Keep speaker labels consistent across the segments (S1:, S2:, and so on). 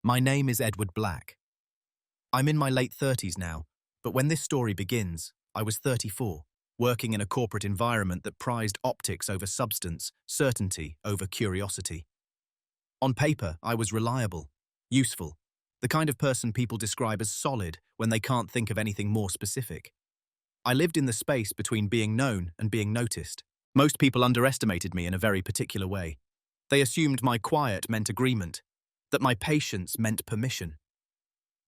S1: My name is Edward Black. I'm in my late 30s now, but when this story begins, I was 34, working in a corporate environment that prized optics over substance, certainty over curiosity. On paper, I was reliable, useful, the kind of person people describe as solid when they can't think of anything more specific. I lived in the space between being known and being noticed. Most people underestimated me in a very particular way. They assumed my quiet meant agreement, that my patience meant permission,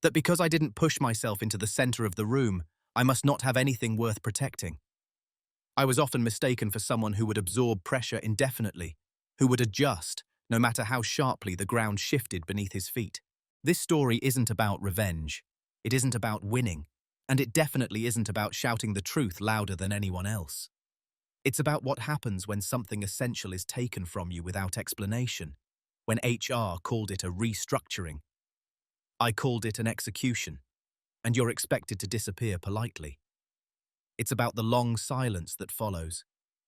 S1: that because I didn't push myself into the center of the room, I must not have anything worth protecting. I was often mistaken for someone who would absorb pressure indefinitely, who would adjust, no matter how sharply the ground shifted beneath his feet. This story isn't about revenge. It isn't about winning. And it definitely isn't about shouting the truth louder than anyone else. It's about what happens when something essential is taken from you without explanation, when HR called it a restructuring. I called it an execution, and you're expected to disappear politely. It's about the long silence that follows,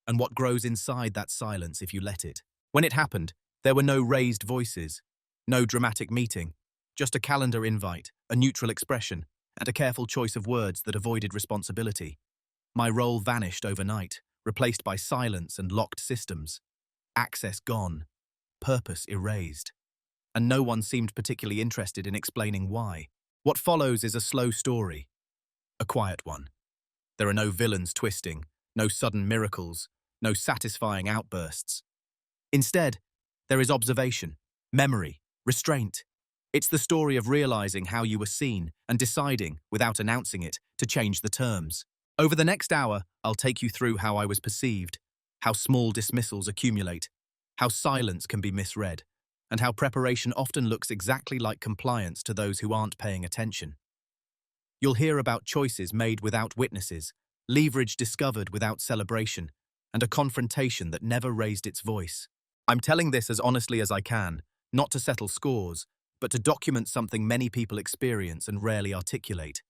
S1: and what grows inside that silence if you let it. When it happened, there were no raised voices, no dramatic meeting, just a calendar invite, a neutral expression, and a careful choice of words that avoided responsibility. My role vanished overnight, replaced by silence and locked systems. Access gone, purpose erased. And no one seemed particularly interested in explaining why. What follows is a slow story, a quiet one. There are no villains twisting, no sudden miracles, no satisfying outbursts. Instead, there is observation, memory, restraint. It's the story of realizing how you were seen and deciding, without announcing it, to change the terms. Over the next hour, I'll take you through how I was perceived, how small dismissals accumulate, how silence can be misread, and how preparation often looks exactly like compliance to those who aren't paying attention. You'll hear about choices made without witnesses, leverage discovered without celebration, and a confrontation that never raised its voice. I'm telling this as honestly as I can, not to settle scores, but to document something many people experience and rarely articulate.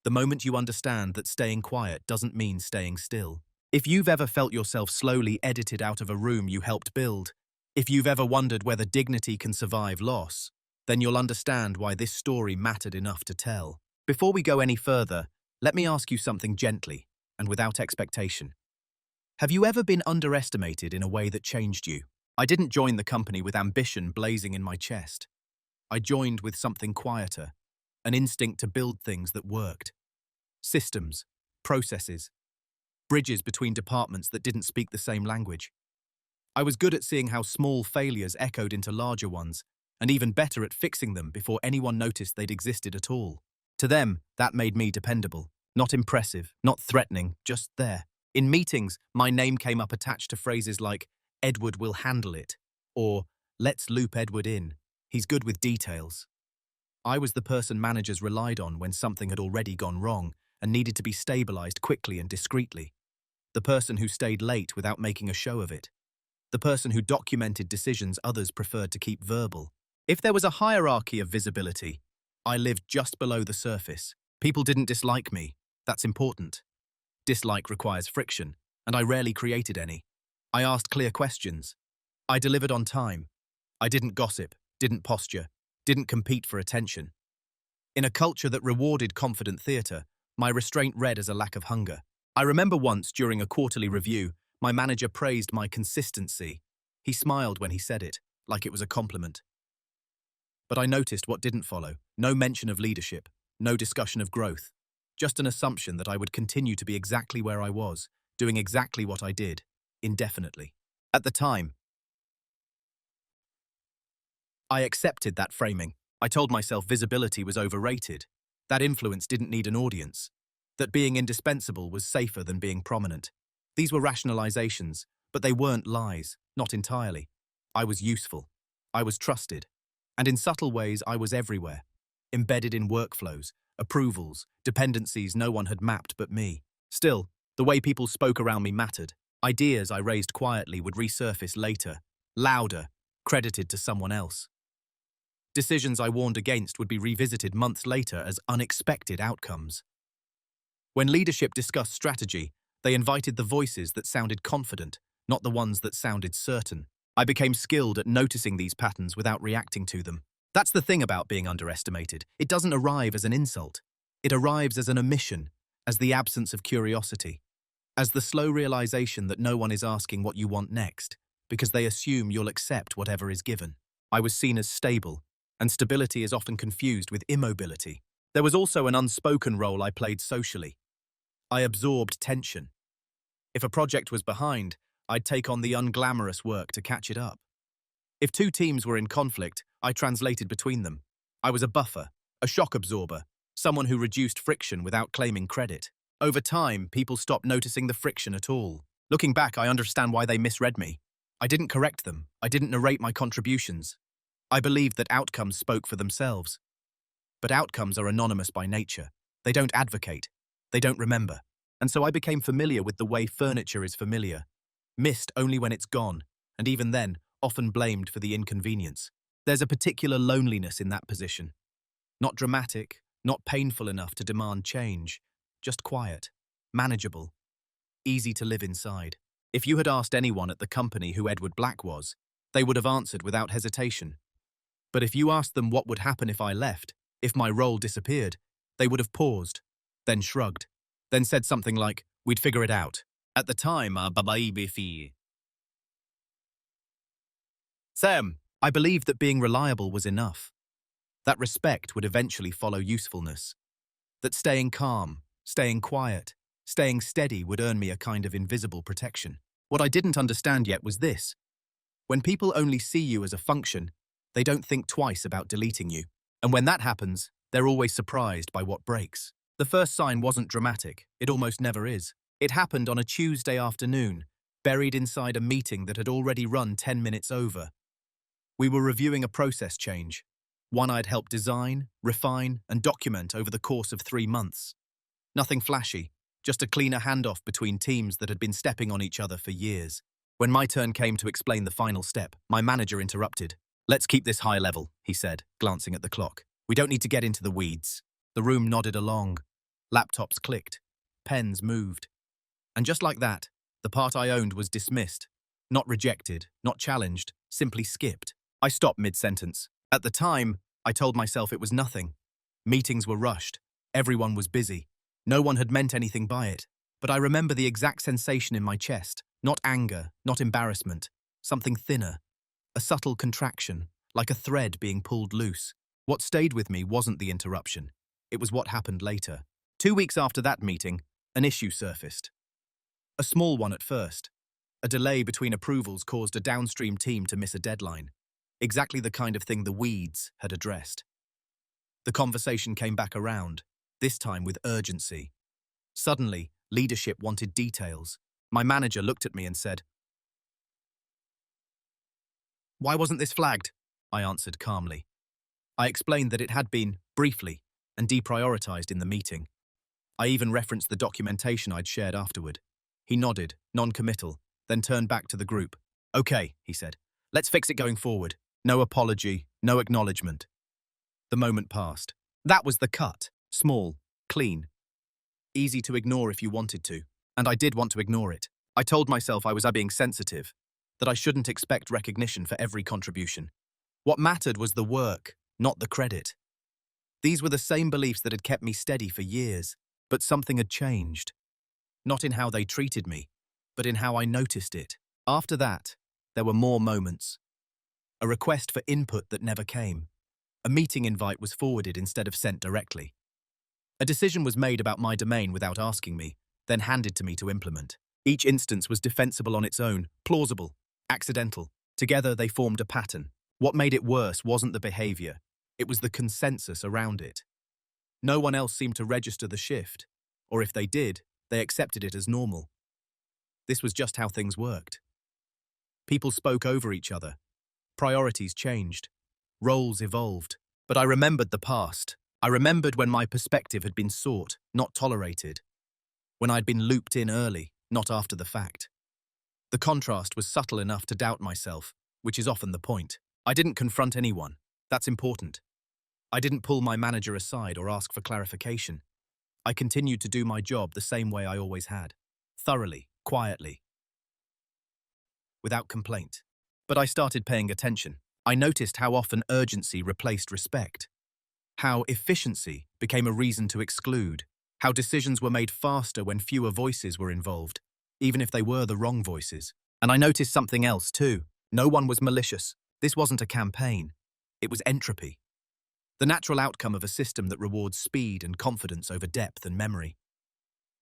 S1: The moment you understand that staying quiet doesn't mean staying still. If you've ever felt yourself slowly edited out of a room you helped build, if you've ever wondered whether dignity can survive loss, then you'll understand why this story mattered enough to tell. Before we go any further, let me ask you something gently and without expectation. Have you ever been underestimated in a way that changed you? I didn't join the company with ambition blazing in my chest. I joined with something quieter, an instinct to build things that worked. Systems, processes, bridges between departments that didn't speak the same language. I was good at seeing how small failures echoed into larger ones, and even better at fixing them before anyone noticed they'd existed at all. To them, that made me dependable. Not impressive, not threatening, just there. In meetings, my name came up attached to phrases like, "Edward will handle it," or "Let's loop Edward in. He's good with details." I was the person managers relied on when something had already gone wrong and needed to be stabilized quickly and discreetly. The person who stayed late without making a show of it. The person who documented decisions others preferred to keep verbal. If there was a hierarchy of visibility, I lived just below the surface. People didn't dislike me. That's important. Dislike requires friction, and I rarely created any. I asked clear questions. I delivered on time. I didn't gossip, didn't posture, didn't compete for attention. In a culture that rewarded confident theatre, my restraint read as a lack of hunger. I remember once, during a quarterly review, my manager praised my consistency. He smiled when he said it, like it was a compliment. But I noticed what didn't follow. No mention of leadership, no discussion of growth. Just an assumption that I would continue to be exactly where I was, doing exactly what I did, indefinitely. At the time, I accepted that framing. I told myself visibility was overrated, that influence didn't need an audience, that being indispensable was safer than being prominent. These were rationalizations, but they weren't lies, not entirely. I was useful. I was trusted. And in subtle ways, I was everywhere, embedded in workflows, approvals, dependencies no one had mapped but me. Still, the way people spoke around me mattered. Ideas I raised quietly would resurface later, louder, credited to someone else. Decisions I warned against would be revisited months later as unexpected outcomes. When leadership discussed strategy, they invited the voices that sounded confident, not the ones that sounded certain. I became skilled at noticing these patterns without reacting to them. That's the thing about being underestimated. It doesn't arrive as an insult. It arrives as an omission, as the absence of curiosity, as the slow realization that no one is asking what you want next, because they assume you'll accept whatever is given. I was seen as stable, and stability is often confused with immobility. There was also an unspoken role I played socially. I absorbed tension. If a project was behind, I'd take on the unglamorous work to catch it up. If two teams were in conflict, I translated between them. I was a buffer, a shock absorber, someone who reduced friction without claiming credit. Over time, people stopped noticing the friction at all. Looking back, I understand why they misread me. I didn't correct them. I didn't narrate my contributions. I believed that outcomes spoke for themselves. But outcomes are anonymous by nature. They don't advocate. They don't remember. And so I became familiar with the way furniture is familiar. Missed only when it's gone, and even then, often blamed for the inconvenience. There's a particular loneliness in that position. Not dramatic, not painful enough to demand change, just quiet, manageable, easy to live inside. If you had asked anyone at the company who Edward Black was, they would have answered without hesitation. But if you asked them what would happen if I left, if my role disappeared, they would have paused, then shrugged, then said something like, "We'd figure it out." At the time, Sam, I believed that being reliable was enough. That respect would eventually follow usefulness. That staying calm, staying quiet, staying steady would earn me a kind of invisible protection. What I didn't understand yet was this. When people only see you as a function, they don't think twice about deleting you. And when that happens, they're always surprised by what breaks. The first sign wasn't dramatic. It almost never is. It happened on a Tuesday afternoon, buried inside a meeting that had already run 10 minutes over. We were reviewing a process change, one I'd helped design, refine, and document over the course of 3 months. Nothing flashy, just a cleaner handoff between teams that had been stepping on each other for years. When my turn came to explain the final step, my manager interrupted. "Let's keep this high level," he said, glancing at the clock. "We don't need to get into the weeds." The room nodded along. Laptops clicked. Pens moved. And just like that, the part I owned was dismissed. Not rejected, not challenged, simply skipped. I stopped mid-sentence. At the time, I told myself it was nothing. Meetings were rushed. Everyone was busy. No one had meant anything by it. But I remember the exact sensation in my chest. Not anger, not embarrassment. Something thinner. A subtle contraction, like a thread being pulled loose. What stayed with me wasn't the interruption. It was what happened later. 2 weeks after that meeting, an issue surfaced. A small one at first. A delay between approvals caused a downstream team to miss a deadline. Exactly the kind of thing the weeds had addressed. The conversation came back around, this time with urgency. Suddenly, leadership wanted details. My manager looked at me and said, "Why wasn't this flagged?" I answered calmly. I explained that it had been, briefly, and deprioritized in the meeting. I even referenced the documentation I'd shared afterward. He nodded, non-committal, then turned back to the group. "Okay," he said. "Let's fix it going forward. No apology, no acknowledgement." The moment passed. That was the cut. Small, clean. Easy to ignore if you wanted to. And I did want to ignore it. I told myself I was being sensitive, that I shouldn't expect recognition for every contribution. What mattered was the work, not the credit. These were the same beliefs that had kept me steady for years, but something had changed. Not in how they treated me, but in how I noticed it. After that, there were more moments. A request for input that never came. A meeting invite was forwarded instead of sent directly. A decision was made about my domain without asking me, then handed to me to implement. Each instance was defensible on its own, plausible, accidental. Together they formed a pattern. What made it worse wasn't the behavior, it was the consensus around it. No one else seemed to register the shift, or if they did, they accepted it as normal. This was just how things worked. People spoke over each other. Priorities changed. Roles evolved. But I remembered the past. I remembered when my perspective had been sought, not tolerated. When I'd been looped in early, not after the fact. The contrast was subtle enough to doubt myself, which is often the point. I didn't confront anyone. That's important. I didn't pull my manager aside or ask for clarification. I continued to do my job the same way I always had. Thoroughly, quietly. Without complaint. But I started paying attention. I noticed how often urgency replaced respect, how efficiency became a reason to exclude, how decisions were made faster when fewer voices were involved, even if they were the wrong voices. And I noticed something else too. No one was malicious. This wasn't a campaign. It was entropy, the natural outcome of a system that rewards speed and confidence over depth and memory.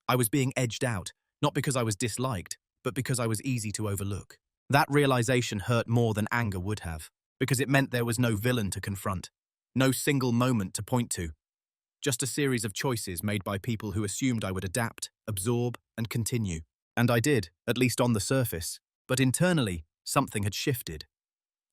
S1: I was being edged out, not because I was disliked, but because I was easy to overlook. That realization hurt more than anger would have, because it meant there was no villain to confront, no single moment to point to, just a series of choices made by people who assumed I would adapt, absorb, and continue. And I did, at least on the surface. But internally, something had shifted.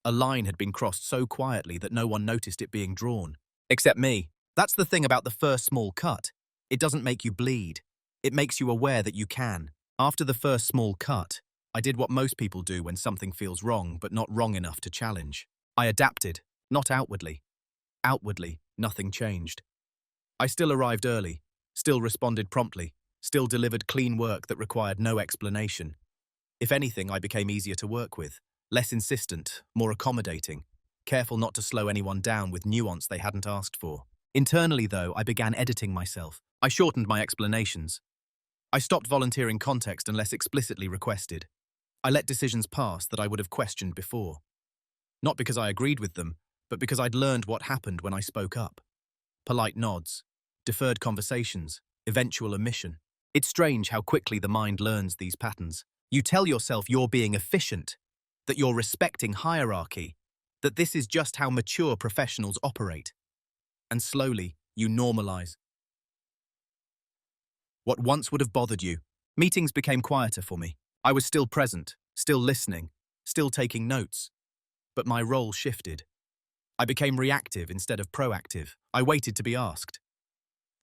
S1: A line had been crossed so quietly that no one noticed it being drawn. Except me. That's the thing about the first small cut. It doesn't make you bleed. It makes you aware that you can. After the first small cut, I did what most people do when something feels wrong but not wrong enough to challenge. I adapted, not outwardly. Outwardly, nothing changed. I still arrived early, still responded promptly, still delivered clean work that required no explanation. If anything, I became easier to work with, less insistent, more accommodating, careful not to slow anyone down with nuance they hadn't asked for. Internally, though, I began editing myself. I shortened my explanations. I stopped volunteering context unless explicitly requested. I let decisions pass that I would have questioned before. Not because I agreed with them, but because I'd learned what happened when I spoke up. Polite nods, deferred conversations, eventual omission. It's strange how quickly the mind learns these patterns. You tell yourself you're being efficient, that you're respecting hierarchy, that this is just how mature professionals operate. And slowly, you normalize. What once would have bothered you, meetings became quieter for me. I was still present, still listening, still taking notes. But my role shifted. I became reactive instead of proactive. I waited to be asked.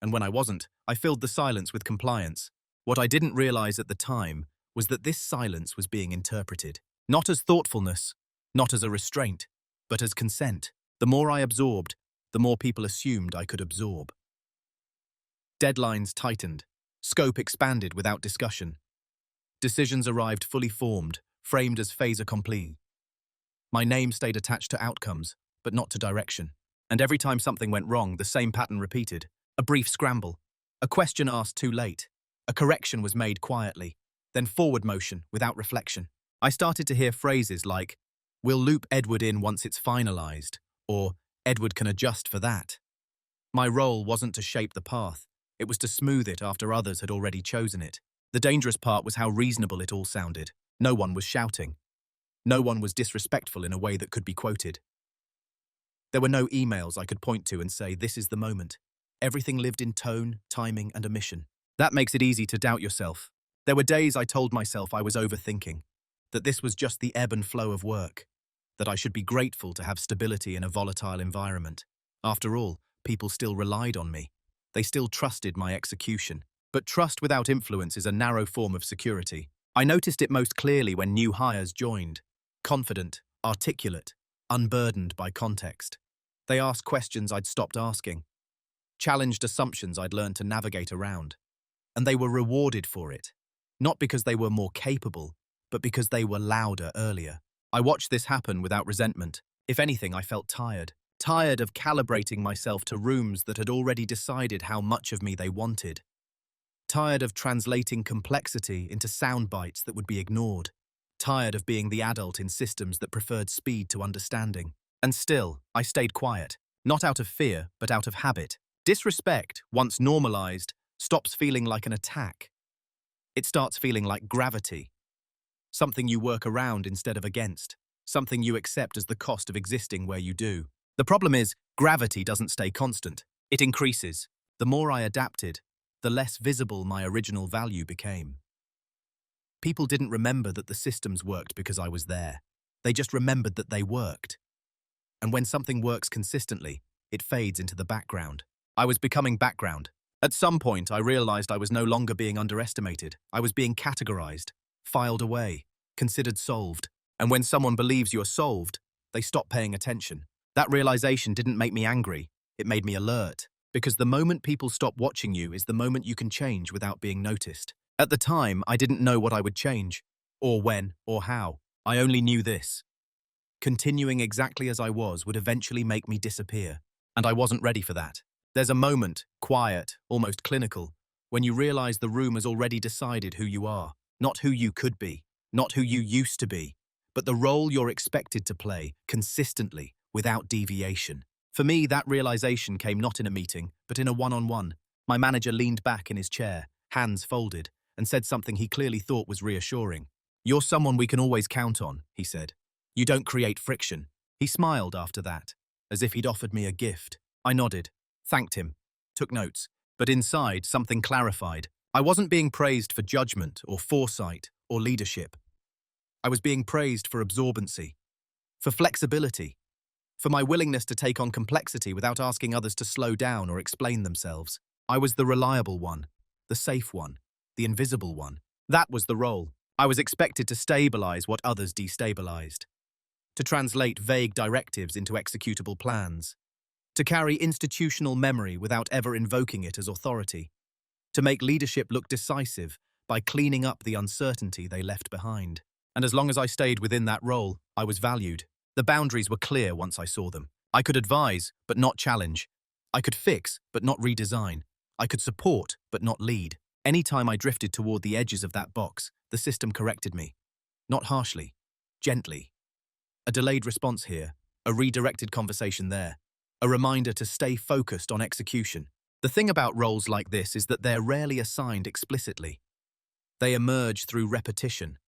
S1: And when I wasn't, I filled the silence with compliance. What I didn't realize at the time was that this silence was being interpreted, not as thoughtfulness, not as a restraint, but as consent. The more I absorbed, the more people assumed I could absorb. Deadlines tightened. Scope expanded without discussion. Decisions arrived fully formed, framed as fait accompli. My name stayed attached to outcomes, but not to direction. And every time something went wrong, the same pattern repeated. A brief scramble. A question asked too late. A correction was made quietly. Then forward motion without reflection. I started to hear phrases like, "We'll loop Edward in once it's finalized," or "Edward can adjust for that." My role wasn't to shape the path. It was to smooth it after others had already chosen it. The dangerous part was how reasonable it all sounded. No one was shouting. No one was disrespectful in a way that could be quoted. There were no emails I could point to and say, "This is the moment." Everything lived in tone, timing, and omission. That makes it easy to doubt yourself. There were days I told myself I was overthinking, that this was just the ebb and flow of work, that I should be grateful to have stability in a volatile environment. After all, people still relied on me. They still trusted my execution. But trust without influence is a narrow form of security. I noticed it most clearly when new hires joined. Confident, articulate, unburdened by context. They asked questions I'd stopped asking. Challenged assumptions I'd learned to navigate around. And they were rewarded for it. Not because they were more capable, but because they were louder earlier. I watched this happen without resentment. If anything, I felt tired. Tired of calibrating myself to rooms that had already decided how much of me they wanted. Tired of translating complexity into sound bites that would be ignored. Tired of being the adult in systems that preferred speed to understanding. And still, I stayed quiet. Not out of fear, but out of habit. Disrespect, once normalized, stops feeling like an attack. It starts feeling like gravity. Something you work around instead of against. Something you accept as the cost of existing where you do. The problem is, gravity doesn't stay constant. It increases. The more I adapted, the less visible my original value became. People didn't remember that the systems worked because I was there. They just remembered that they worked. And when something works consistently, it fades into the background. I was becoming background. At some point, I realized I was no longer being underestimated. I was being categorized, filed away, considered solved. And when someone believes you're solved, they stop paying attention. That realization didn't make me angry. It made me alert. Because the moment people stop watching you is the moment you can change without being noticed. At the time, I didn't know what I would change, or when, or how. I only knew this. Continuing exactly as I was would eventually make me disappear, and I wasn't ready for that. There's a moment, quiet, almost clinical, when you realize the room has already decided who you are, not who you could be, not who you used to be, but the role you're expected to play consistently, without deviation. For me, that realization came not in a meeting, but in a one-on-one. My manager leaned back in his chair, hands folded, and said something he clearly thought was reassuring. "You're someone we can always count on," he said. "You don't create friction." He smiled after that, as if he'd offered me a gift. I nodded, thanked him, took notes, but inside something clarified. I wasn't being praised for judgment or foresight or leadership. I was being praised for absorbency, for flexibility, for my willingness to take on complexity without asking others to slow down or explain themselves. I was the reliable one, the safe one, the invisible one. That was the role. I was expected to stabilize what others destabilized, to translate vague directives into executable plans, to carry institutional memory without ever invoking it as authority, to make leadership look decisive by cleaning up the uncertainty they left behind. And as long as I stayed within that role, I was valued. The boundaries were clear once I saw them. I could advise, but not challenge. I could fix, but not redesign. I could support, but not lead. Any time I drifted toward the edges of that box, the system corrected me. Not harshly, gently. A delayed response here, a redirected conversation there, a reminder to stay focused on execution. The thing about roles like this is that they're rarely assigned explicitly. They emerge through repetition,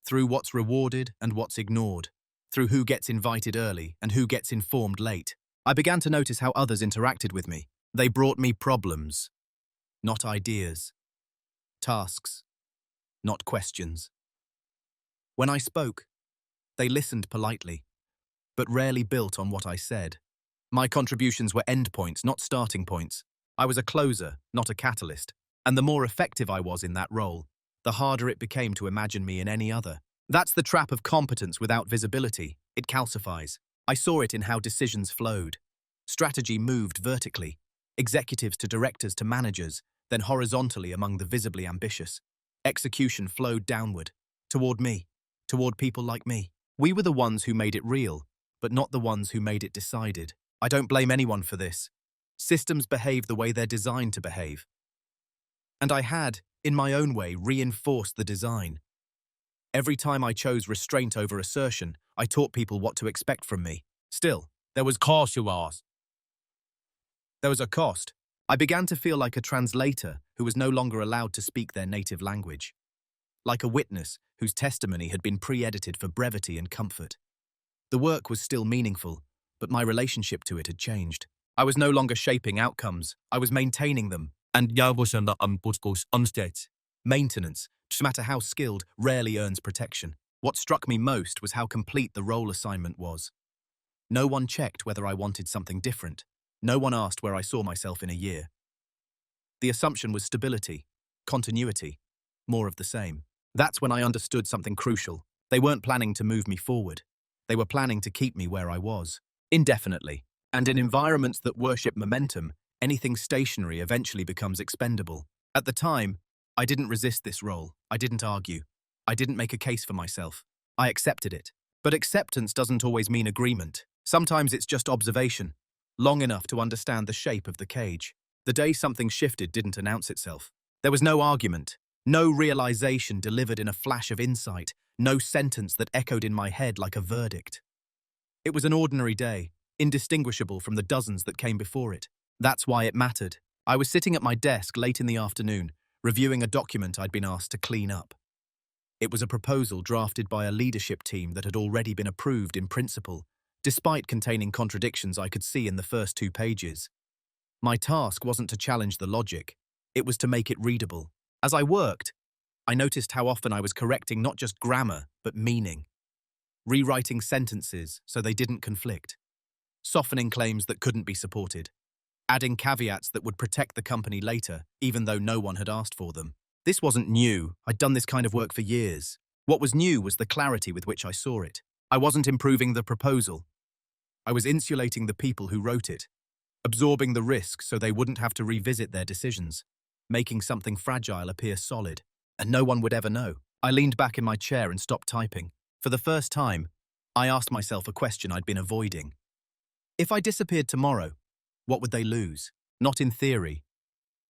S1: through what's rewarded and what's ignored, through who gets invited early and who gets informed late. I began to notice how others interacted with me. They brought me problems, not ideas. Tasks, not questions. When I spoke, they listened politely, but rarely built on what I said. My contributions were endpoints, not starting points. I was a closer, not a catalyst. And the more effective I was in that role, the harder it became to imagine me in any other. That's the trap of competence without visibility. It calcifies. I saw it in how decisions flowed. Strategy moved vertically, executives to directors to managers, then horizontally among the visibly ambitious. Execution flowed downward, toward me, toward people like me. We were the ones who made it real, but not the ones who made it decided. I don't blame anyone for this. Systems behave the way they're designed to behave. And I had, in my own way, reinforced the design. Every time I chose restraint over assertion, I taught people what to expect from me. Still, there was cost to us. There was a cost. I began to feel like a translator who was no longer allowed to speak their native language. Like a witness whose testimony had been pre-edited for brevity and comfort. The work was still meaningful, but my relationship to it had changed. I was no longer shaping outcomes, I was maintaining them. And maintenance, no matter how skilled, rarely earns protection. What struck me most was how complete the role assignment was. No one checked whether I wanted something different. No one asked where I saw myself in a year. The assumption was stability, continuity, more of the same. That's when I understood something crucial. They weren't planning to move me forward. They were planning to keep me where I was, indefinitely. And in environments that worship momentum, anything stationary eventually becomes expendable. At the time, I didn't resist this role. I didn't argue. I didn't make a case for myself. I accepted it. But acceptance doesn't always mean agreement. Sometimes it's just observation, long enough to understand the shape of the cage. The day something shifted didn't announce itself. There was no argument, no realization delivered in a flash of insight, no sentence that echoed in my head like a verdict. It was an ordinary day, indistinguishable from the dozens that came before it. That's why it mattered. I was sitting at my desk late in the afternoon, reviewing a document I'd been asked to clean up. It was a proposal drafted by a leadership team that had already been approved in principle, despite containing contradictions I could see in the first 2 pages. My task wasn't to challenge the logic, it was to make it readable. As I worked, I noticed how often I was correcting not just grammar, but meaning. Rewriting sentences so they didn't conflict. Softening claims that couldn't be supported. Adding caveats that would protect the company later, even though no one had asked for them. This wasn't new. I'd done this kind of work for years. What was new was the clarity with which I saw it. I wasn't improving the proposal. I was insulating the people who wrote it, absorbing the risk so they wouldn't have to revisit their decisions, making something fragile appear solid, and no one would ever know. I leaned back in my chair and stopped typing. For the first time, I asked myself a question I'd been avoiding. If I disappeared tomorrow, what would they lose? Not in theory,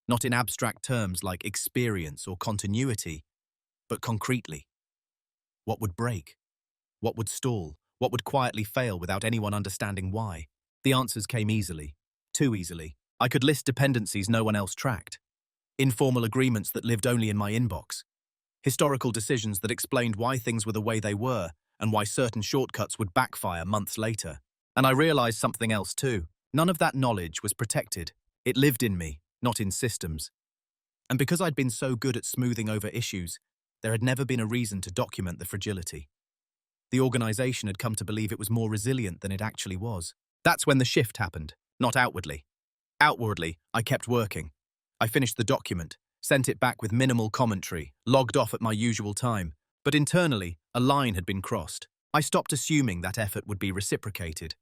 S1: not in abstract terms like experience or continuity, but concretely. What would break? What would stall? What would quietly fail without anyone understanding why? The answers came easily. Too easily. I could list dependencies no one else tracked. Informal agreements that lived only in my inbox. Historical decisions that explained why things were the way they were and why certain shortcuts would backfire months later. And I realized something else too. None of that knowledge was protected. It lived in me, not in systems. And because I'd been so good at smoothing over issues, there had never been a reason to document the fragility. The organization had come to believe it was more resilient than it actually was. That's when the shift happened, not outwardly. Outwardly, I kept working. I finished the document, sent it back with minimal commentary, logged off at my usual time. But internally, a line had been crossed. I stopped assuming that effort would be reciprocated.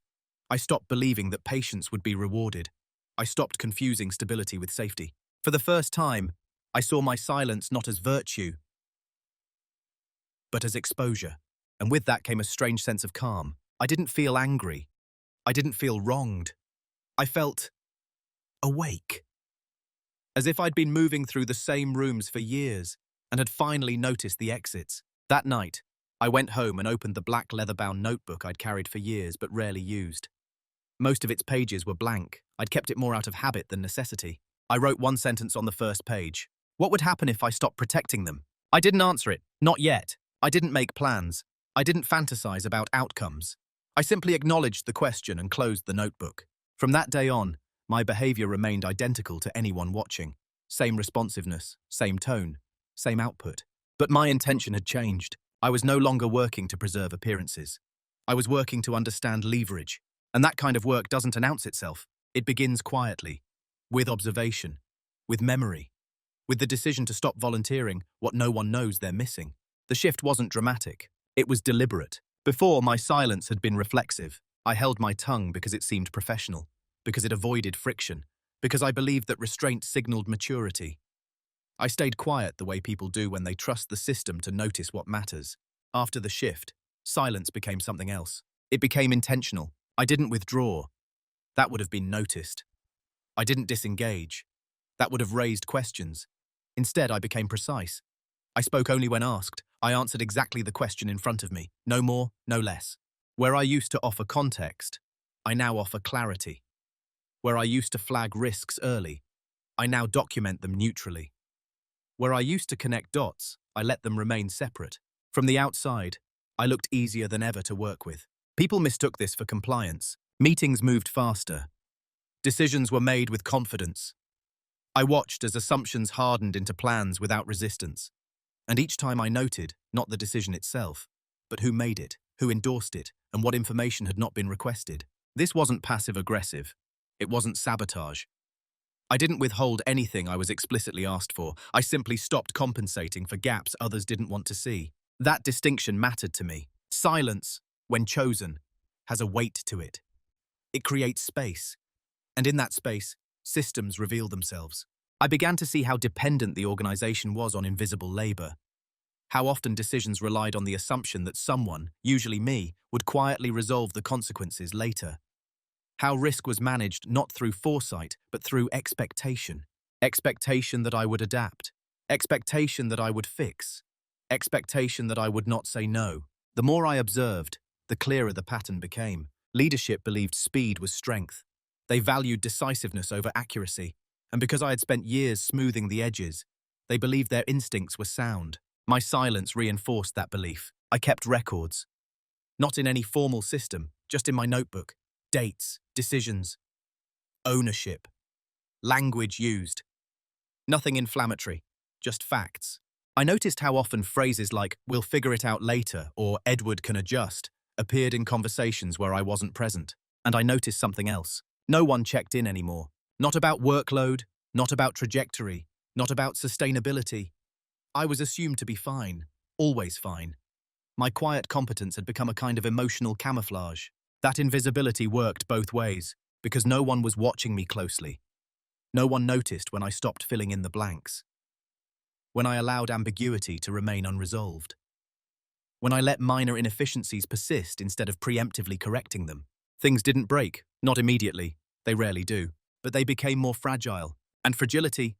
S1: I stopped believing that patience would be rewarded. I stopped confusing stability with safety. For the first time, I saw my silence not as virtue, but as exposure. And with that came a strange sense of calm. I didn't feel angry. I didn't feel wronged. I felt awake. As if I'd been moving through the same rooms for years and had finally noticed the exits. That night, I went home and opened the black leather-bound notebook I'd carried for years but rarely used. Most of its pages were blank. I'd kept it more out of habit than necessity. I wrote one sentence on the first page. What would happen if I stopped protecting them? I didn't answer it. Not yet. I didn't make plans. I didn't fantasize about outcomes. I simply acknowledged the question and closed the notebook. From that day on, my behavior remained identical to anyone watching. Same responsiveness, same tone, same output. But my intention had changed. I was no longer working to preserve appearances. I was working to understand leverage. And that kind of work doesn't announce itself. It begins quietly, with observation, with memory, with the decision to stop volunteering what no one knows they're missing. The shift wasn't dramatic. It was deliberate. Before, my silence had been reflexive. I held my tongue because it seemed professional, because it avoided friction, because I believed that restraint signaled maturity. I stayed quiet the way people do when they trust the system to notice what matters. After the shift, silence became something else. It became intentional. I didn't withdraw. That would have been noticed. I didn't disengage. That would have raised questions. Instead, I became precise. I spoke only when asked. I answered exactly the question in front of me. No more, no less. Where I used to offer context, I now offer clarity. Where I used to flag risks early, I now document them neutrally. Where I used to connect dots, I let them remain separate. From the outside, I looked easier than ever to work with. People mistook this for compliance. Meetings moved faster. Decisions were made with confidence. I watched as assumptions hardened into plans without resistance. And each time I noted, not the decision itself, but who made it, who endorsed it, and what information had not been requested. This wasn't passive-aggressive. It wasn't sabotage. I didn't withhold anything I was explicitly asked for. I simply stopped compensating for gaps others didn't want to see. That distinction mattered to me. Silence, when chosen, has a weight to it. It creates space. And in that space, systems reveal themselves. I began to see how dependent the organization was on invisible labor. How often decisions relied on the assumption that someone, usually me, would quietly resolve the consequences later. How risk was managed not through foresight, but through expectation. Expectation that I would adapt. Expectation that I would fix. Expectation that I would not say no. The more I observed, the clearer the pattern became. Leadership believed speed was strength. They valued decisiveness over accuracy. And because I had spent years smoothing the edges, they believed their instincts were sound. My silence reinforced that belief. I kept records. Not in any formal system, just in my notebook. Dates, decisions, ownership, language used. Nothing inflammatory, just facts. I noticed how often phrases like, "we'll figure it out later," or "Edward can adjust," appeared in conversations where I wasn't present. And I noticed something else. No one checked in anymore. Not about workload, not about trajectory, not about sustainability. I was assumed to be fine, always fine. My quiet competence had become a kind of emotional camouflage. That invisibility worked both ways, because no one was watching me closely. No one noticed when I stopped filling in the blanks. When I allowed ambiguity to remain unresolved. when I let minor inefficiencies persist instead of preemptively correcting them. Things didn't break, not immediately, they rarely do, but they became more fragile. And fragility,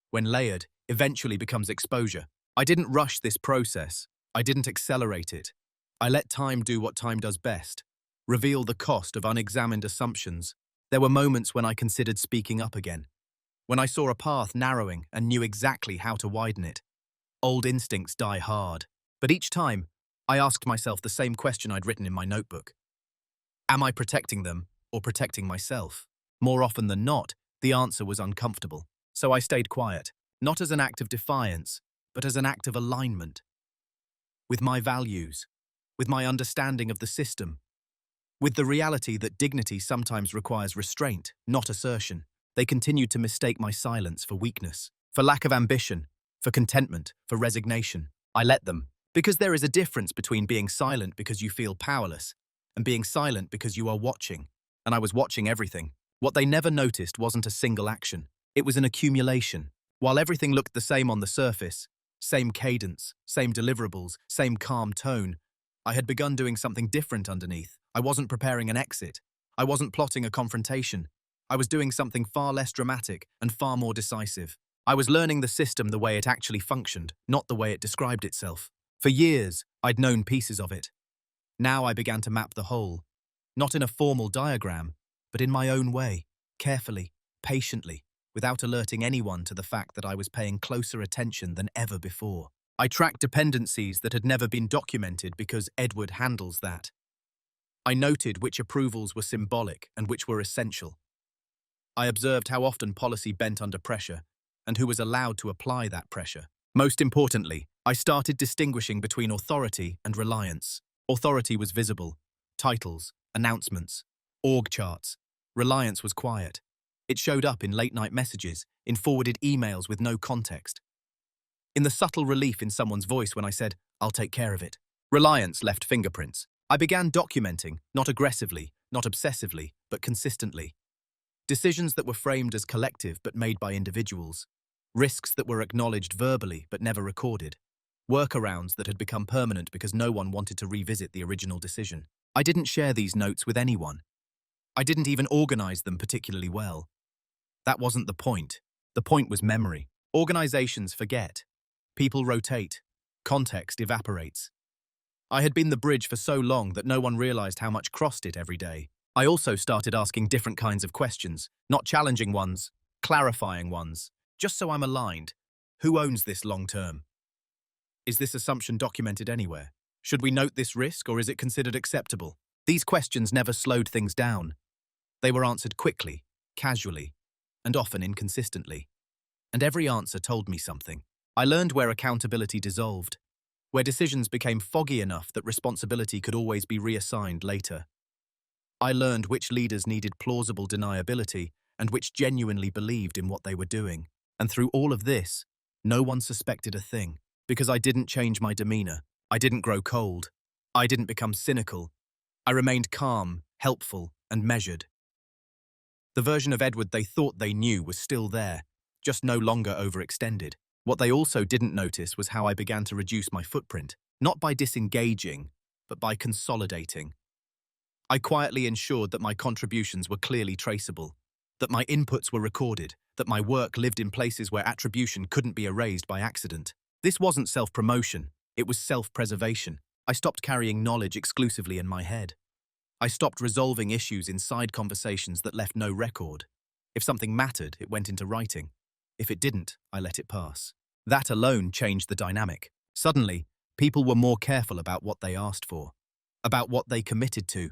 S1: when layered, eventually becomes exposure. I didn't rush this process. I didn't accelerate it. I let time do what time does best, reveal the cost of unexamined assumptions. There were moments when I considered speaking up again, when I saw a path narrowing and knew exactly how to widen it. Old instincts die hard, but each time, I asked myself the same question I'd written in my notebook. Am I protecting them or protecting myself? More often than not, the answer was uncomfortable. So I stayed quiet, not as an act of defiance, but as an act of alignment. With my values, with my understanding of the system, with the reality that dignity sometimes requires restraint, not assertion. They continued to mistake my silence for weakness, for lack of ambition, for contentment, for resignation. I let them, because there is a difference between being silent because you feel powerless and being silent because you are watching. And I was watching everything. What they never noticed wasn't a single action. It was an accumulation. While everything looked the same on the surface, same cadence, same deliverables, same calm tone, I had begun doing something different underneath. I wasn't preparing an exit. I wasn't plotting a confrontation. I was doing something far less dramatic and far more decisive. I was learning the system the way it actually functioned, not the way it described itself. For years, I'd known pieces of it. Now I began to map the whole, not in a formal diagram, but in my own way, carefully, patiently, without alerting anyone to the fact that I was paying closer attention than ever before. I tracked dependencies that had never been documented because Edward handles that. I noted which approvals were symbolic and which were essential. I observed how often policy bent under pressure and who was allowed to apply that pressure. Most importantly, I started distinguishing between authority and reliance. Authority was visible, titles, announcements, org charts. Reliance was quiet. It showed up in late-night messages, in forwarded emails with no context. In the subtle relief in someone's voice when I said, "I'll take care of it." Reliance left fingerprints. I began documenting, not aggressively, not obsessively, but consistently. Decisions that were framed as collective but made by individuals. Risks that were acknowledged verbally but never recorded. Workarounds that had become permanent because no one wanted to revisit the original decision. I didn't share these notes with anyone. I didn't even organize them particularly well. That wasn't the point. The point was memory. Organizations forget. People rotate. Context evaporates. I had been the bridge for so long that no one realized how much crossed it every day. I also started asking different kinds of questions, not challenging ones, clarifying ones, just so I'm aligned. Who owns this long term? Is this assumption documented anywhere? Should we note this risk or is it considered acceptable? These questions never slowed things down. They were answered quickly, casually, and often inconsistently. And every answer told me something. I learned where accountability dissolved, where decisions became foggy enough that responsibility could always be reassigned later. I learned which leaders needed plausible deniability and which genuinely believed in what they were doing. And through all of this, no one suspected a thing, because I didn't change my demeanor. I didn't grow cold. I didn't become cynical. I remained calm, helpful, and measured. The version of Edward they thought they knew was still there, just no longer overextended. What they also didn't notice was how I began to reduce my footprint, not by disengaging, but by consolidating. I quietly ensured that my contributions were clearly traceable, that my inputs were recorded, that my work lived in places where attribution couldn't be erased by accident. This wasn't self-promotion, it was self-preservation. I stopped carrying knowledge exclusively in my head. I stopped resolving issues in side conversations that left no record. If something mattered, it went into writing. If it didn't, I let it pass. That alone changed the dynamic. Suddenly, people were more careful about what they asked for, about what they committed to,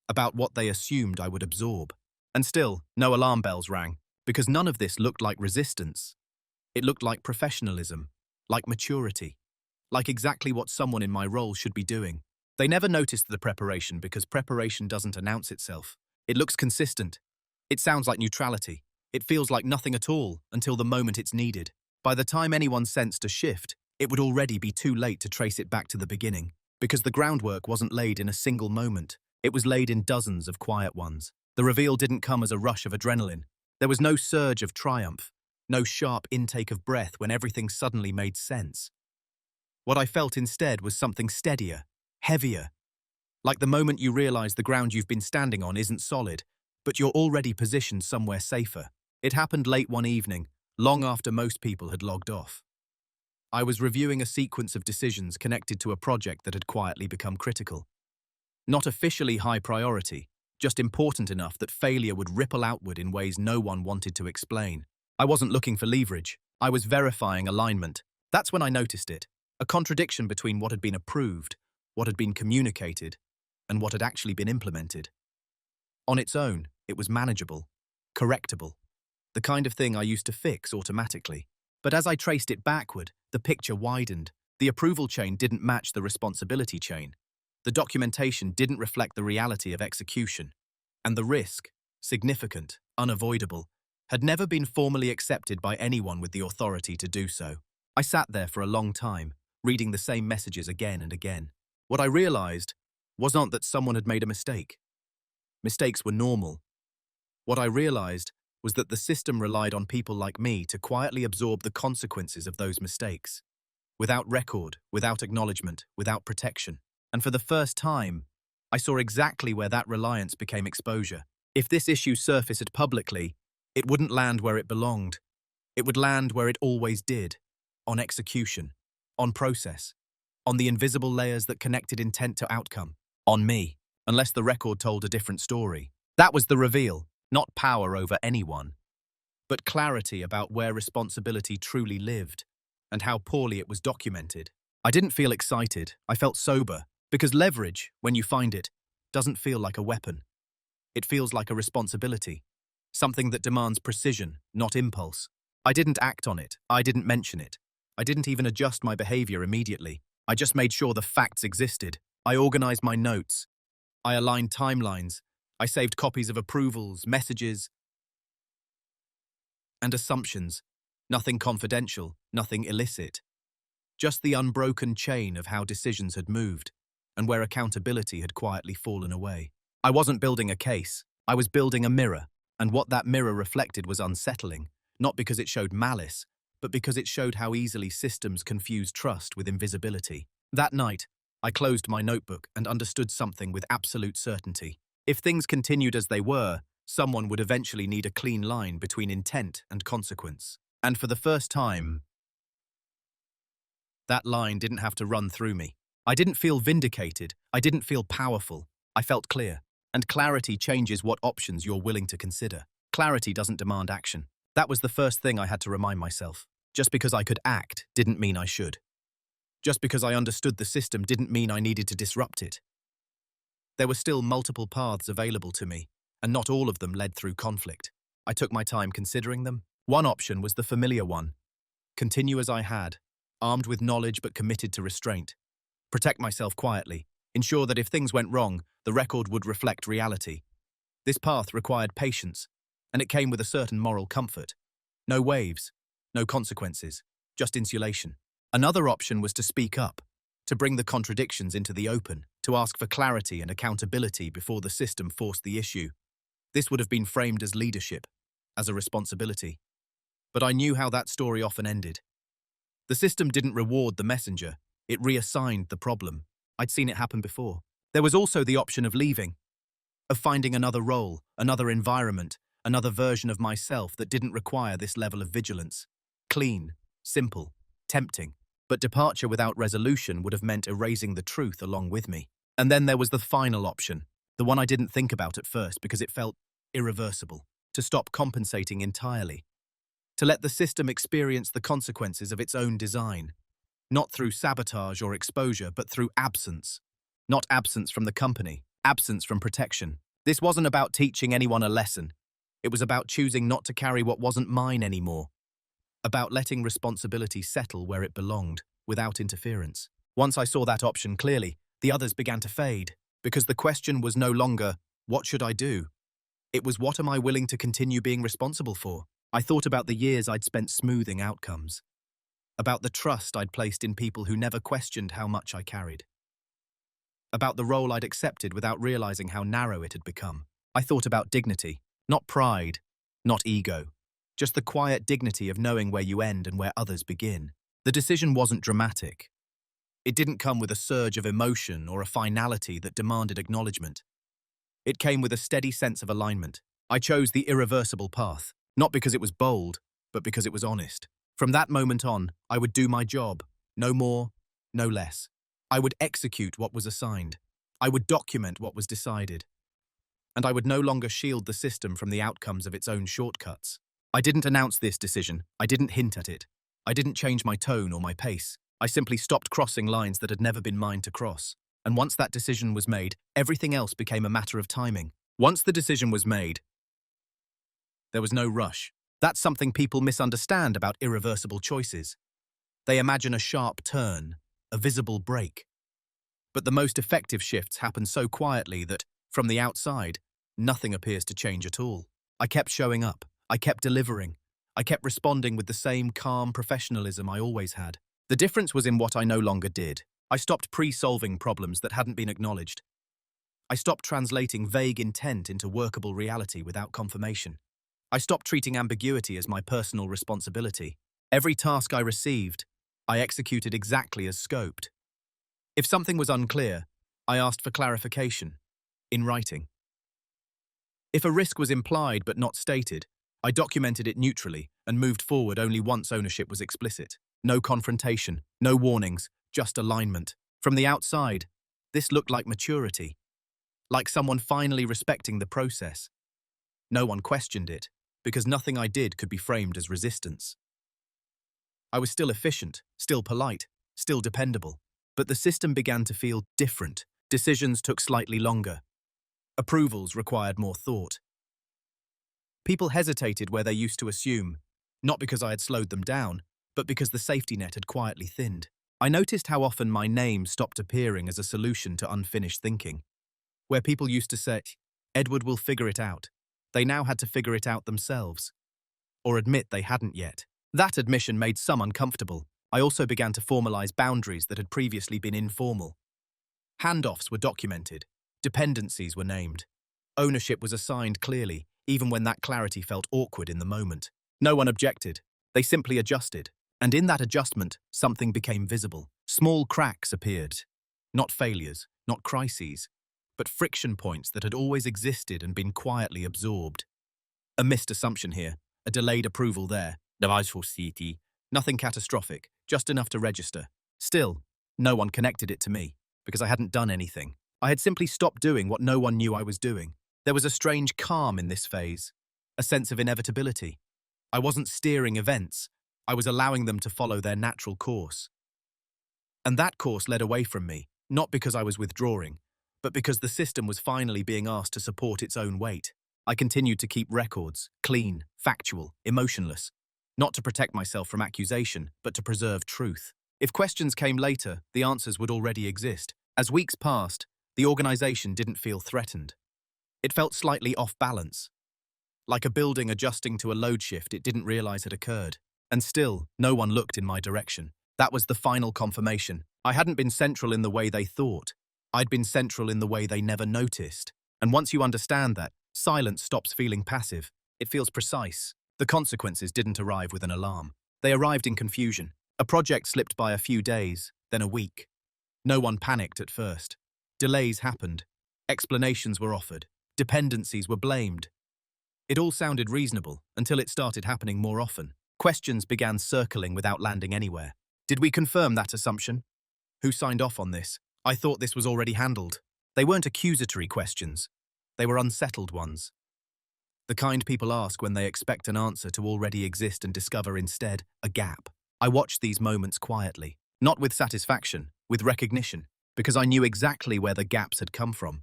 S1: about what they assumed I would absorb. And still, no alarm bells rang, because none of this looked like resistance. It looked like professionalism, like maturity, like exactly what someone in my role should be doing. They never noticed the preparation because preparation doesn't announce itself. It looks consistent. It sounds like neutrality. It feels like nothing at all until the moment it's needed. By the time anyone sensed a shift, it would already be too late to trace it back to the beginning, because the groundwork wasn't laid in a single moment. It was laid in dozens of quiet ones. The reveal didn't come as a rush of adrenaline. There was no surge of triumph, no sharp intake of breath when everything suddenly made sense. What I felt instead was something steadier, heavier, like the moment you realize the ground you've been standing on isn't solid, but you're already positioned somewhere safer. It happened late one evening, long after most people had logged off. I was reviewing a sequence of decisions connected to a project that had quietly become critical. Not officially high priority, just important enough that failure would ripple outward in ways no one wanted to explain. I wasn't looking for leverage. I was verifying alignment. That's when I noticed it. A contradiction between what had been approved, what had been communicated, and what had actually been implemented. On its own, it was manageable, correctable, the kind of thing I used to fix automatically. But as I traced it backward, the picture widened. The approval chain didn't match the responsibility chain. The documentation didn't reflect the reality of execution. And the risk, significant, unavoidable, had never been formally accepted by anyone with the authority to do so. I sat there for a long time, reading the same messages again and again. What I realized was not that someone had made a mistake. Mistakes were normal. What I realized was that the system relied on people like me to quietly absorb the consequences of those mistakes, without record, without acknowledgement, without protection. And for the first time, I saw exactly where that reliance became exposure. If this issue surfaced publicly, it wouldn't land where it belonged. It would land where it always did, on execution, on process, on the invisible layers that connected intent to outcome, on me, unless the record told a different story. That was the reveal, not power over anyone, but clarity about where responsibility truly lived and how poorly it was documented. I didn't feel excited, I felt sober, because leverage, when you find it, doesn't feel like a weapon. It feels like a responsibility, something that demands precision, not impulse. I didn't act on it, I didn't mention it. I didn't even adjust my behavior immediately. I just made sure the facts existed. I organized my notes. I aligned timelines. I saved copies of approvals, messages, and assumptions. Nothing confidential, nothing illicit. Just the unbroken chain of how decisions had moved, and where accountability had quietly fallen away. I wasn't building a case. I was building a mirror, and what that mirror reflected was unsettling, not because it showed malice, but because it showed how easily systems confuse trust with invisibility. That night, I closed my notebook and understood something with absolute certainty. If things continued as they were, someone would eventually need a clean line between intent and consequence. And for the first time, that line didn't have to run through me. I didn't feel vindicated. I didn't feel powerful. I felt clear. And clarity changes what options you're willing to consider. Clarity doesn't demand action. That was the first thing I had to remind myself. Just because I could act didn't mean I should. Just because I understood the system didn't mean I needed to disrupt it. There were still multiple paths available to me, and not all of them led through conflict. I took my time considering them. One option was the familiar one. Continue as I had, armed with knowledge but committed to restraint. Protect myself quietly. Ensure that if things went wrong, the record would reflect reality. This path required patience, and it came with a certain moral comfort. No waves, no consequences, just insulation. Another option was to speak up, to bring the contradictions into the open, to ask for clarity and accountability before the system forced the issue. This would have been framed as leadership, as a responsibility. But I knew how that story often ended. The system didn't reward the messenger, it reassigned the problem. I'd seen it happen before. There was also the option of leaving, of finding another role, another environment, another version of myself that didn't require this level of vigilance. Clean, simple, tempting. But departure without resolution would have meant erasing the truth along with me. And then there was the final option, the one I didn't think about at first because it felt irreversible. To stop compensating entirely. To let the system experience the consequences of its own design. Not through sabotage or exposure, but through absence. Not absence from the company, absence from protection. This wasn't about teaching anyone a lesson. It was about choosing not to carry what wasn't mine anymore. About letting responsibility settle where it belonged, without interference. Once I saw that option clearly, the others began to fade, because the question was no longer, what should I do? It was, what am I willing to continue being responsible for? I thought about the years I'd spent smoothing outcomes. About the trust I'd placed in people who never questioned how much I carried. About the role I'd accepted without realizing how narrow it had become. I thought about dignity, not pride, not ego. Just the quiet dignity of knowing where you end and where others begin. The decision wasn't dramatic. It didn't come with a surge of emotion or a finality that demanded acknowledgement. It came with a steady sense of alignment. I chose the irreversible path, not because it was bold, but because it was honest. From that moment on, I would do my job, no more, no less. I would execute what was assigned. I would document what was decided. And I would no longer shield the system from the outcomes of its own shortcuts. I didn't announce this decision. I didn't hint at it. I didn't change my tone or my pace. I simply stopped crossing lines that had never been mine to cross. And once that decision was made, everything else became a matter of timing. Once the decision was made, there was no rush. That's something people misunderstand about irreversible choices. They imagine a sharp turn, a visible break. But the most effective shifts happen so quietly that, from the outside, nothing appears to change at all. I kept showing up. I kept delivering. I kept responding with the same calm professionalism I always had. The difference was in what I no longer did. I stopped pre-solving problems that hadn't been acknowledged. I stopped translating vague intent into workable reality without confirmation. I stopped treating ambiguity as my personal responsibility. Every task I received, I executed exactly as scoped. If something was unclear, I asked for clarification, in writing. If a risk was implied but not stated, I documented it neutrally and moved forward only once ownership was explicit. No confrontation, no warnings, just alignment. From the outside, this looked like maturity, like someone finally respecting the process. No one questioned it, because nothing I did could be framed as resistance. I was still efficient, still polite, still dependable, but the system began to feel different. Decisions took slightly longer. Approvals required more thought. People hesitated where they used to assume, not because I had slowed them down, but because the safety net had quietly thinned. I noticed how often my name stopped appearing as a solution to unfinished thinking. Where people used to say, "Edward will figure it out," they now had to figure it out themselves, or admit they hadn't yet. That admission made some uncomfortable. I also began to formalize boundaries that had previously been informal. Handoffs were documented. Dependencies were named. Ownership was assigned clearly, even when that clarity felt awkward in the moment. No one objected. They simply adjusted. And in that adjustment, something became visible. Small cracks appeared. Not failures, not crises, but friction points that had always existed and been quietly absorbed. A missed assumption here, a delayed approval there. Nothing catastrophic, just enough to register. Still, no one connected it to me, because I hadn't done anything. I had simply stopped doing what no one knew I was doing. There was a strange calm in this phase, a sense of inevitability. I wasn't steering events. I was allowing them to follow their natural course. And that course led away from me, not because I was withdrawing, but because the system was finally being asked to support its own weight. I continued to keep records, clean, factual, emotionless, not to protect myself from accusation, but to preserve truth. If questions came later, the answers would already exist. As weeks passed, the organization didn't feel threatened. It felt slightly off balance, like a building adjusting to a load shift it didn't realize had occurred. And still, no one looked in my direction. That was the final confirmation. I hadn't been central in the way they thought. I'd been central in the way they never noticed. And once you understand that, silence stops feeling passive. It feels precise. The consequences didn't arrive with an alarm. They arrived in confusion. A project slipped by a few days, then a week. No one panicked at first. Delays happened. Explanations were offered. Dependencies were blamed. It all sounded reasonable until it started happening more often. Questions began circling without landing anywhere. Did we confirm that assumption? Who signed off on this? I thought this was already handled. They weren't accusatory questions. They were unsettled ones. The kind people ask when they expect an answer to already exist and discover instead a gap. I watched these moments quietly, not with satisfaction, with recognition, because I knew exactly where the gaps had come from.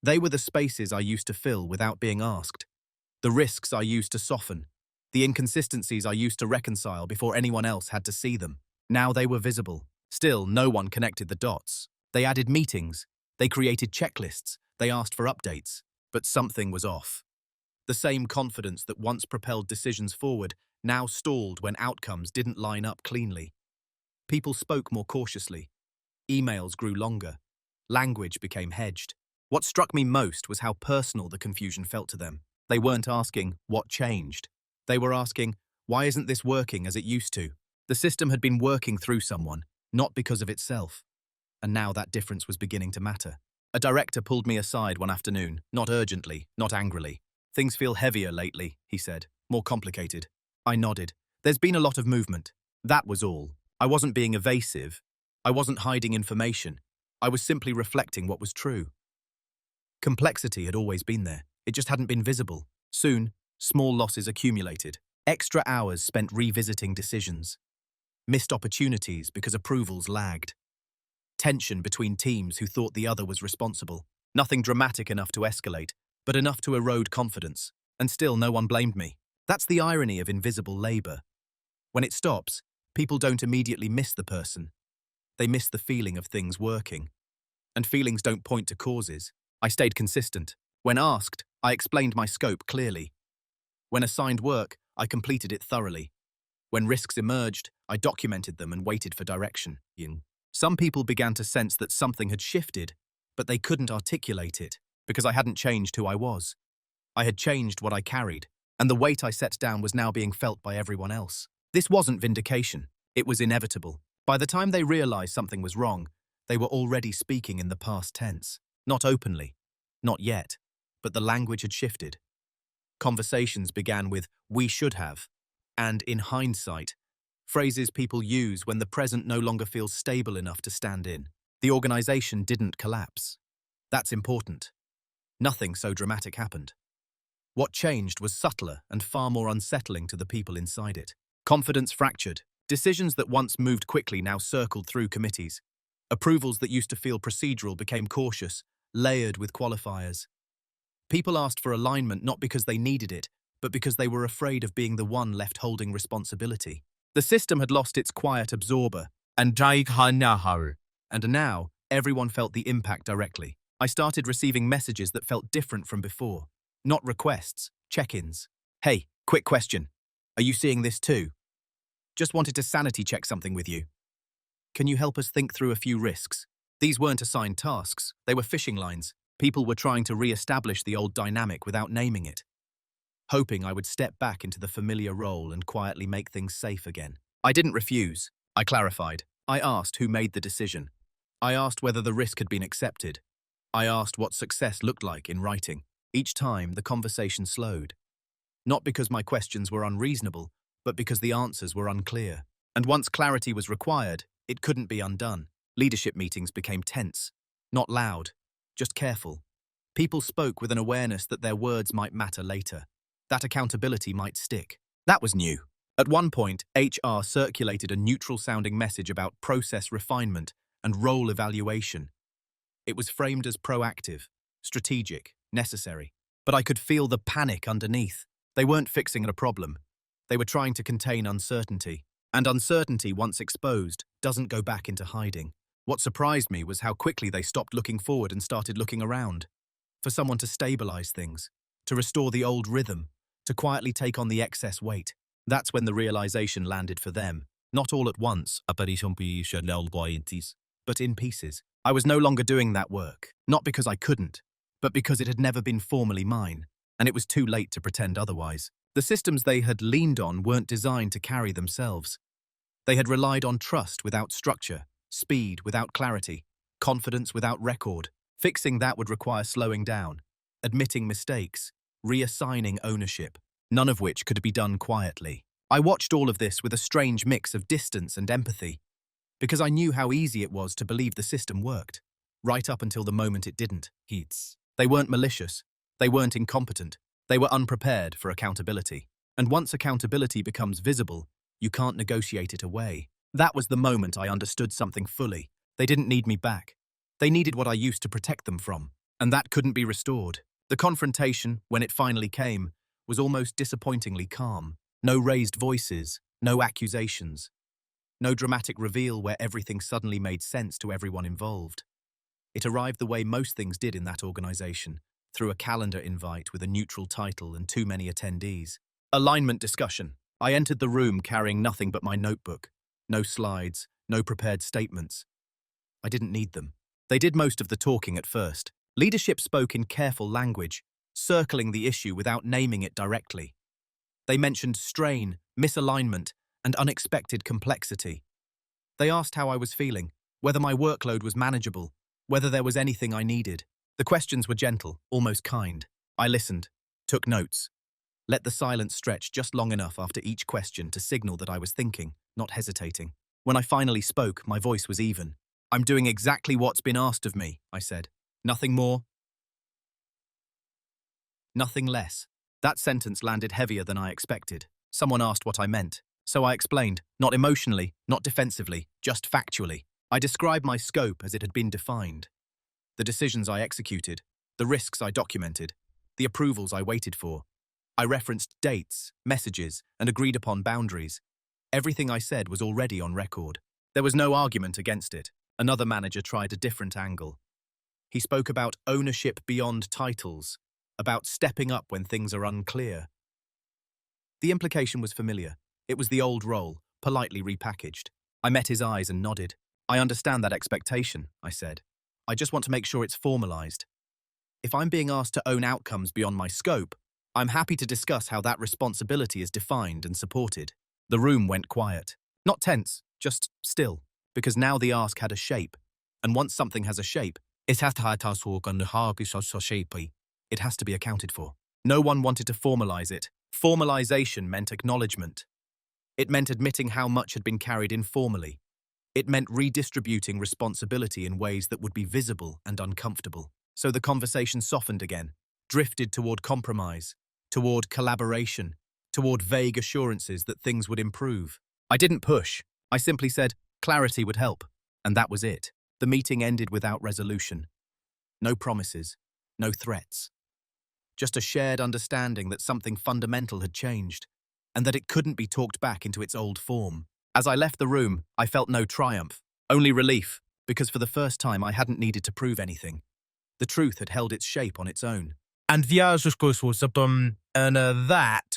S1: They were the spaces I used to fill without being asked, the risks I used to soften, the inconsistencies I used to reconcile before anyone else had to see them. Now they were visible. Still, no one connected the dots. They added meetings. They created checklists. They asked for updates. But something was off. The same confidence that once propelled decisions forward now stalled when outcomes didn't line up cleanly. People spoke more cautiously. Emails grew longer. Language became hedged. What struck me most was how personal the confusion felt to them. They weren't asking, what changed? They were asking, why isn't this working as it used to? The system had been working through someone. not because of itself. And now that difference was beginning to matter. A director pulled me aside one afternoon, not urgently, not angrily. "Things feel heavier lately," he said, "more complicated." I nodded. "There's been a lot of movement." That was all. I wasn't being evasive. I wasn't hiding information. I was simply reflecting what was true. Complexity had always been there. It just hadn't been visible. Soon, small losses accumulated. Extra hours spent revisiting decisions. Missed opportunities because approvals lagged. Tension between teams who thought the other was responsible. Nothing dramatic enough to escalate, but enough to erode confidence. And still no one blamed me. That's the irony of invisible labor. When it stops, people don't immediately miss the person. They miss the feeling of things working. And feelings don't point to causes. I stayed consistent. When asked, I explained my scope clearly. When assigned work, I completed it thoroughly. When risks emerged, I documented them and waited for direction. Some people began to sense that something had shifted, but they couldn't articulate it because I hadn't changed who I was. I had changed what I carried, and the weight I set down was now being felt by everyone else. This wasn't vindication. It was inevitable. By the time they realized something was wrong, they were already speaking in the past tense. Not openly, not yet, but the language had shifted. Conversations began with "we should have," and "in hindsight," phrases people use when the present no longer feels stable enough to stand in. The organization didn't collapse. That's important. Nothing so dramatic happened. What changed was subtler and far more unsettling to the people inside it. Confidence fractured. Decisions that once moved quickly now circled through committees. Approvals that used to feel procedural became cautious, layered with qualifiers. People asked for alignment not because they needed it, but because they were afraid of being the one left holding responsibility. The system had lost its quiet absorber, and now everyone felt the impact directly. I started receiving messages that felt different from before. Not requests, check-ins. "Hey, quick question. Are you seeing this too? Just wanted to sanity check something with you. Can you help us think through a few risks?" These weren't assigned tasks, they were fishing lines. People were trying to re-establish the old dynamic without naming it. Hoping I would step back into the familiar role and quietly make things safe again. I didn't refuse. I clarified. I asked who made the decision. I asked whether the risk had been accepted. I asked what success looked like in writing. Each time, the conversation slowed. Not because my questions were unreasonable, but because the answers were unclear. And once clarity was required, it couldn't be undone. Leadership meetings became tense. Not loud, just careful. People spoke with an awareness that their words might matter later. That accountability might stick. That was new. At one point, HR circulated a neutral-sounding message about process refinement and role evaluation. It was framed as proactive, strategic, necessary. But I could feel the panic underneath. They weren't fixing a problem. They were trying to contain uncertainty. And uncertainty, once exposed, doesn't go back into hiding. What surprised me was how quickly they stopped looking forward and started looking around. For someone to stabilize things, to restore the old rhythm, to quietly take on the excess weight. That's when the realization landed for them. Not all at once, but in pieces. I was no longer doing that work, not because I couldn't, but because it had never been formally mine, and it was too late to pretend otherwise. The systems they had leaned on weren't designed to carry themselves. They had relied on trust without structure, speed without clarity, confidence without record. Fixing that would require slowing down, admitting mistakes, reassigning ownership, none of which could be done quietly. I watched all of this with a strange mix of distance and empathy, because I knew how easy it was to believe the system worked, right up until the moment it didn't. They weren't malicious, they weren't incompetent, they were unprepared for accountability. And once accountability becomes visible, you can't negotiate it away. That was the moment I understood something fully. They didn't need me back. They needed what I used to protect them from, and that couldn't be restored. The confrontation, when it finally came, was almost disappointingly calm. No raised voices, no accusations, no dramatic reveal where everything suddenly made sense to everyone involved. It arrived the way most things did in that organization, through a calendar invite with a neutral title and too many attendees. Alignment discussion. I entered the room carrying nothing but my notebook. No slides, no prepared statements. I didn't need them. They did most of the talking at first. Leadership spoke in careful language, circling the issue without naming it directly. They mentioned strain, misalignment, and unexpected complexity. They asked how I was feeling, whether my workload was manageable, whether there was anything I needed. The questions were gentle, almost kind. I listened, took notes, let the silence stretch just long enough after each question to signal that I was thinking, not hesitating. When I finally spoke, my voice was even. "I'm doing exactly what's been asked of me," I said. "Nothing more, nothing less." That sentence landed heavier than I expected. Someone asked what I meant, so I explained, not emotionally, not defensively, just factually. I described my scope as it had been defined. The decisions I executed, the risks I documented, the approvals I waited for. I referenced dates, messages, and agreed upon boundaries. Everything I said was already on record. There was no argument against it. Another manager tried a different angle. He spoke about ownership beyond titles, about stepping up when things are unclear. The implication was familiar. It was the old role, politely repackaged. I met his eyes and nodded. "I understand that expectation," I said. "I just want to make sure it's formalized. If I'm being asked to own outcomes beyond my scope, I'm happy to discuss how that responsibility is defined and supported." The room went quiet. Not tense, just still, because now the ask had a shape. And once something has a shape, it has to be accounted for. No one wanted to formalize it. Formalization meant acknowledgement. It meant admitting how much had been carried informally. It meant redistributing responsibility in ways that would be visible and uncomfortable. So the conversation softened again, drifted toward compromise, toward collaboration, toward vague assurances that things would improve. I didn't push. I simply said clarity would help, and that was it. The meeting ended without resolution. No promises, no threats. Just a shared understanding that something fundamental had changed, and that it couldn't be talked back into its old form. As I left the room, I felt no triumph, only relief, because for the first time I hadn't needed to prove anything. The truth had held its shape on its own. And that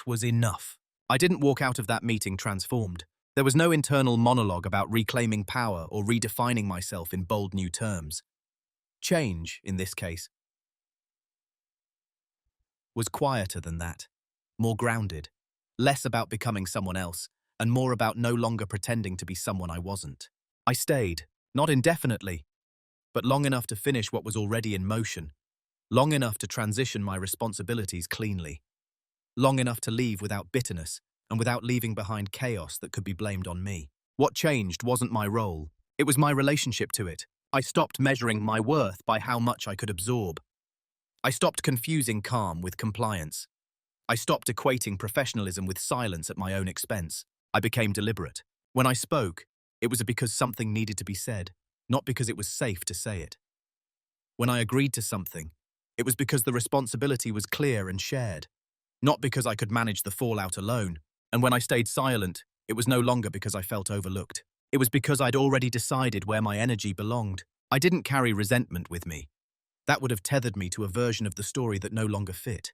S1: was enough. I didn't walk out of that meeting transformed. There was no internal monologue about reclaiming power or redefining myself in bold new terms. Change, in this case, was quieter than that, more grounded, less about becoming someone else, and more about no longer pretending to be someone I wasn't. I stayed, not indefinitely, but long enough to finish what was already in motion, long enough to transition my responsibilities cleanly, long enough to leave without bitterness and without leaving behind chaos that could be blamed on me. What changed wasn't my role, it was my relationship to it. I stopped measuring my worth by how much I could absorb. I stopped confusing calm with compliance. I stopped equating professionalism with silence at my own expense. I became deliberate. When I spoke, it was because something needed to be said, not because it was safe to say it. When I agreed to something, it was because the responsibility was clear and shared, not because I could manage the fallout alone. And when I stayed silent, it was no longer because I felt overlooked. It was because I'd already decided where my energy belonged. I didn't carry resentment with me. That would have tethered me to a version of the story that no longer fit.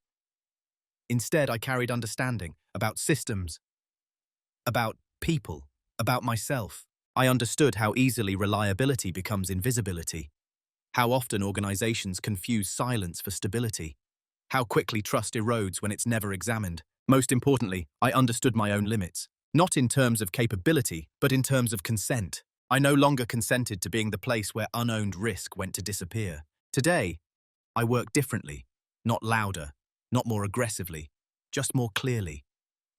S1: Instead, I carried understanding about systems, about people, about myself. I understood how easily reliability becomes invisibility, how often organizations confuse silence for stability, how quickly trust erodes when it's never examined. Most importantly, I understood my own limits, not in terms of capability, but in terms of consent. I no longer consented to being the place where unowned risk went to disappear. Today, I work differently, not louder, not more aggressively, just more clearly.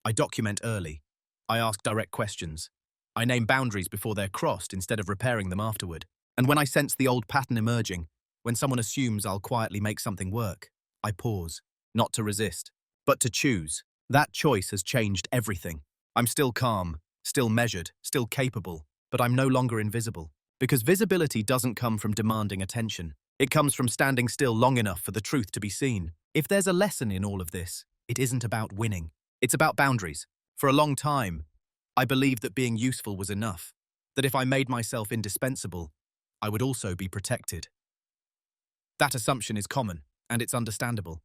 S1: I document early. I ask direct questions. I name boundaries before they're crossed instead of repairing them afterward. And when I sense the old pattern emerging, when someone assumes I'll quietly make something work, I pause, not to resist, but to choose. That choice has changed everything. I'm still calm, still measured, still capable, but I'm no longer invisible. Because visibility doesn't come from demanding attention. It comes from standing still long enough for the truth to be seen. If there's a lesson in all of this, it isn't about winning. It's about boundaries. For a long time, I believed that being useful was enough, that if I made myself indispensable, I would also be protected. That assumption is common, and it's understandable.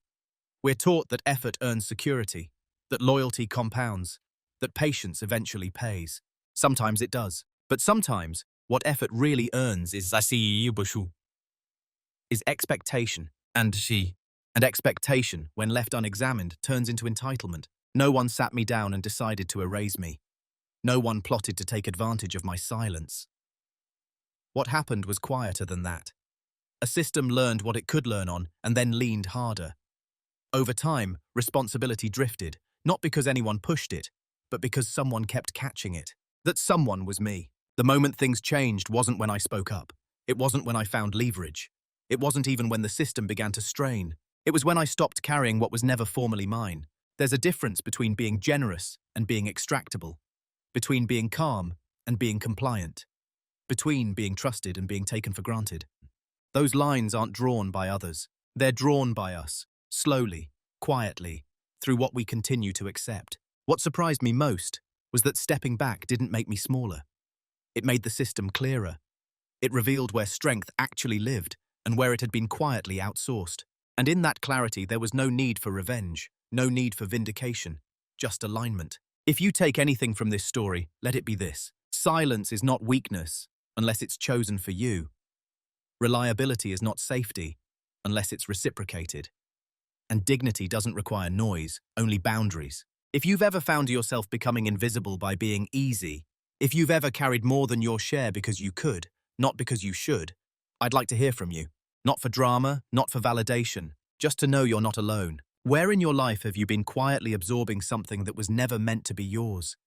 S1: We're taught that effort earns security, that loyalty compounds, that patience eventually pays. Sometimes it does, but sometimes what effort really earns is expectation. And expectation, when left unexamined, turns into entitlement. No one sat me down and decided to erase me. No one plotted to take advantage of my silence. What happened was quieter than that. A system learned what it could learn on and then leaned harder. Over time, responsibility drifted, not because anyone pushed it, but because someone kept catching it. That someone was me. The moment things changed wasn't when I spoke up. It wasn't when I found leverage. It wasn't even when the system began to strain. It was when I stopped carrying what was never formally mine. There's a difference between being generous and being extractable, between being calm and being compliant, between being trusted and being taken for granted. Those lines aren't drawn by others. They're drawn by us, slowly, quietly, through what we continue to accept. What surprised me most was that stepping back didn't make me smaller. It made the system clearer. It revealed where strength actually lived and where it had been quietly outsourced. And in that clarity, there was no need for revenge, no need for vindication, just alignment. If you take anything from this story, let it be this. Silence is not weakness unless it's chosen for you. Reliability is not safety unless it's reciprocated. And dignity doesn't require noise, only boundaries. If you've ever found yourself becoming invisible by being easy, if you've ever carried more than your share because you could, not because you should, I'd like to hear from you. Not for drama, not for validation, just to know you're not alone. Where in your life have you been quietly absorbing something that was never meant to be yours?